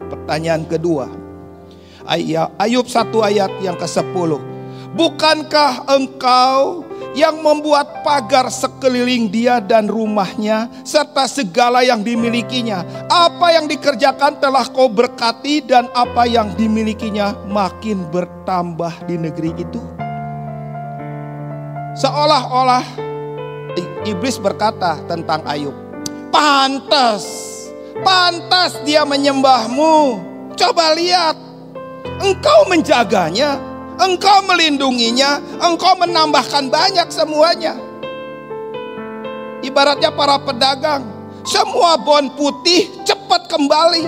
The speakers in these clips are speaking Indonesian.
Pertanyaan kedua, Ayub 1 ayat yang ke-10. Bukankah engkau yang membuat pagar sekeliling dia dan rumahnya serta segala yang dimilikinya? Apa yang dikerjakan telah kau berkati dan apa yang dimilikinya makin bertambah di negeri itu. Seolah-olah iblis berkata tentang Ayub, pantas dia menyembahmu. Coba lihat, engkau menjaganya, engkau melindunginya, engkau menambahkan banyak semuanya. Ibaratnya para pedagang, semua bon putih cepat kembali,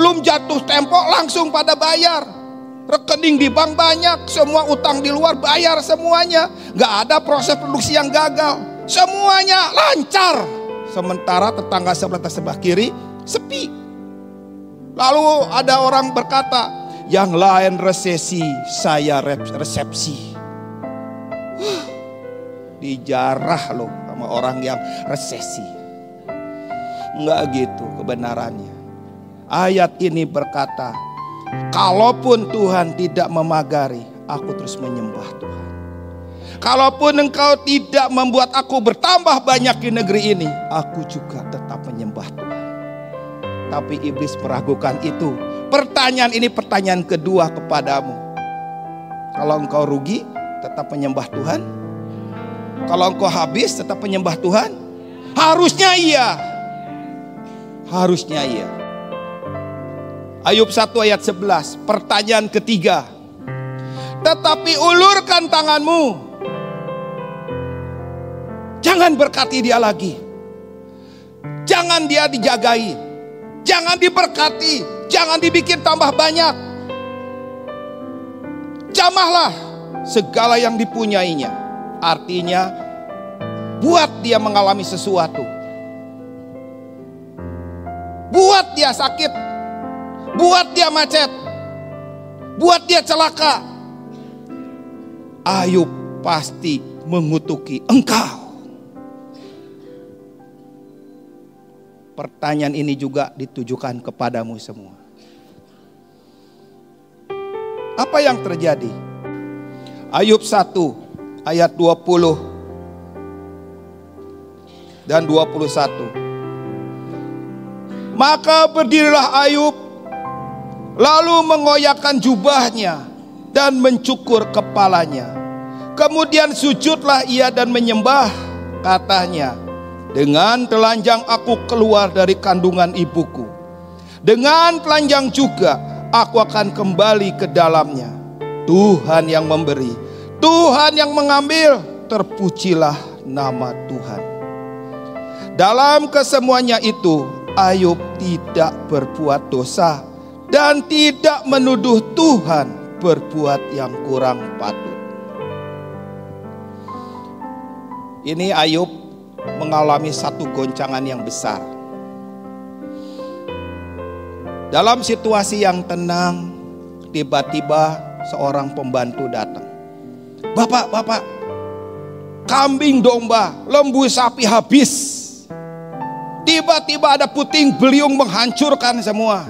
belum jatuh tempo langsung pada bayar. Rekening di bank banyak, semua utang di luar bayar semuanya. Gak ada proses produksi yang gagal, semuanya lancar. Sementara tetangga sebelah kiri sepi. Lalu ada orang berkata, yang lain resesi, saya resepsi. Dijarah loh sama orang yang resesi. Enggak gitu kebenarannya. Ayat ini berkata, kalaupun Tuhan tidak memagari, aku terus menyembah Tuhan. Kalaupun engkau tidak membuat aku bertambah banyak di negeri ini, aku juga tetap menyembah Tuhan. Tapi iblis meragukan itu. Pertanyaan ini pertanyaan kedua kepadamu. Kalau engkau rugi, tetap menyembah Tuhan? Kalau engkau habis, tetap menyembah Tuhan? Harusnya iya. Harusnya iya. Ayub 1 ayat 11. Pertanyaan ketiga. Tetapi ulurkan tanganmu. Jangan berkati dia lagi. Jangan dia dijagai. Jangan diberkati. Jangan dibikin tambah banyak. Jamahlah segala yang dipunyainya. Artinya buat dia mengalami sesuatu. Buat dia sakit. Buat dia macet. Buat dia celaka. Ayub pasti mengutuki engkau. Pertanyaan ini juga ditujukan kepadamu semua. Apa yang terjadi? Ayub 1 ayat 20 dan 21. Maka berdirilah Ayub, lalu mengoyakkan jubahnya dan mencukur kepalanya. Kemudian sujudlah ia dan menyembah, katanya, dengan telanjang aku keluar dari kandungan ibuku. Dengan telanjang juga aku akan kembali ke dalamnya. Tuhan yang memberi, Tuhan yang mengambil, terpujilah nama Tuhan. Dalam kesemuanya itu, Ayub tidak berbuat dosa dan tidak menuduh Tuhan berbuat yang kurang patut. Ini Ayub mengalami satu goncangan yang besar. Dalam situasi yang tenang, tiba-tiba seorang pembantu datang. Bapak, kambing domba, lembu sapi habis. Tiba-tiba ada puting beliung menghancurkan semua.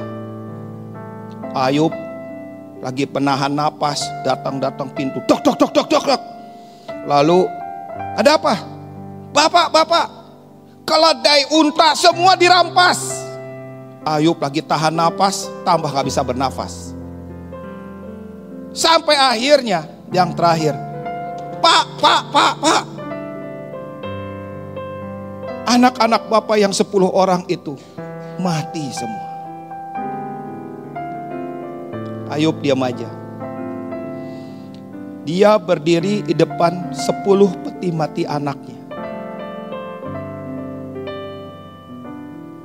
Ayub lagi penahan napas, datang pintu, dok. Lalu ada apa? Bapak, keledai, unta semua dirampas. Ayub lagi tahan napas, tambah gak bisa bernafas. Sampai akhirnya yang terakhir, Pak. Anak-anak bapak yang 10 orang itu mati semua. Ayub diam aja. Dia berdiri di depan 10 peti mati anaknya.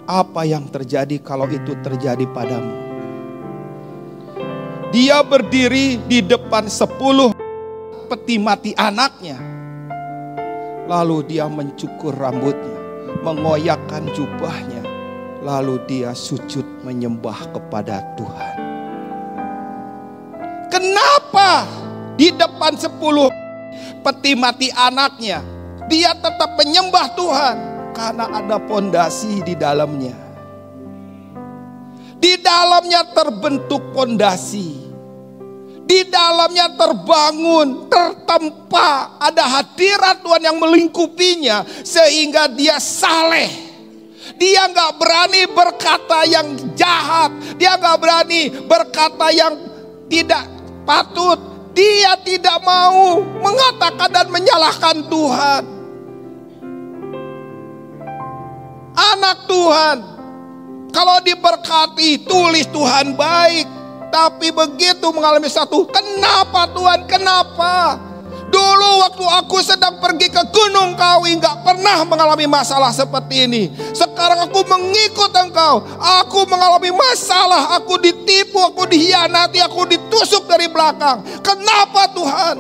Apa yang terjadi kalau itu terjadi padamu? Dia berdiri di depan 10 peti mati anaknya. Lalu dia mencukur rambutnya, mengoyakkan jubahnya. Lalu dia sujud menyembah kepada Tuhan. Kenapa di depan 10 peti mati anaknya dia tetap menyembah Tuhan? Karena ada pondasi di dalamnya. Di dalamnya terbentuk pondasi. Di dalamnya terbangun, tertempa. Ada hadirat Tuhan yang melingkupinya sehingga dia saleh. Dia gak berani berkata yang jahat. Dia gak berani berkata yang tidak patut. Dia tidak mau mengatakan dan menyalahkan Tuhan. Anak Tuhan, kalau diberkati, tulis Tuhan baik. Tapi begitu mengalami satu, kenapa Tuhan, kenapa? Dulu waktu aku sedang pergi ke Gunung Kawi, gak pernah mengalami masalah seperti ini. Sekarang aku mengikut Engkau, aku mengalami masalah, aku ditipu, aku dihianati, aku ditusuk dari belakang. Kenapa Tuhan?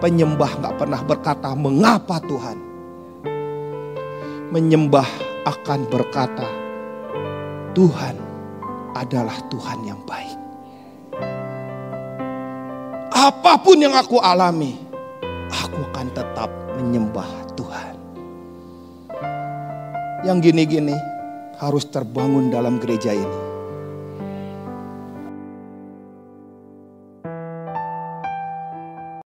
Penyembah gak pernah berkata, mengapa Tuhan? Menyembah akan berkata, Tuhan adalah Tuhan yang baik. Apapun yang aku alami, aku akan tetap menyembah Tuhan. Yang gini-gini harus terbangun dalam gereja ini.